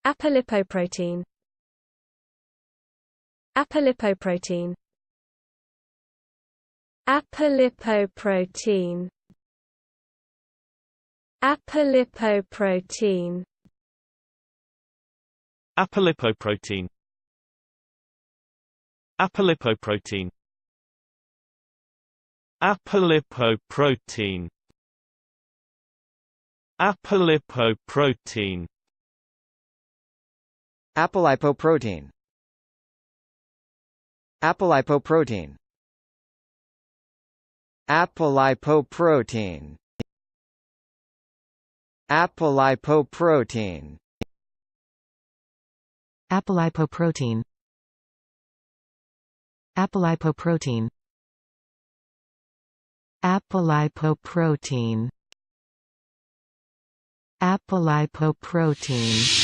Apolipoprotein. Apolipoprotein. Apolipoprotein. Apolipoprotein. Apolipoprotein. Apolipoprotein. Apolipoprotein. Apolipoprotein. Apolipoprotein. Apolipoprotein. Apolipoprotein. Apolipoprotein. Apolipoprotein. Apolipoprotein. Apolipoprotein. Apolipoprotein.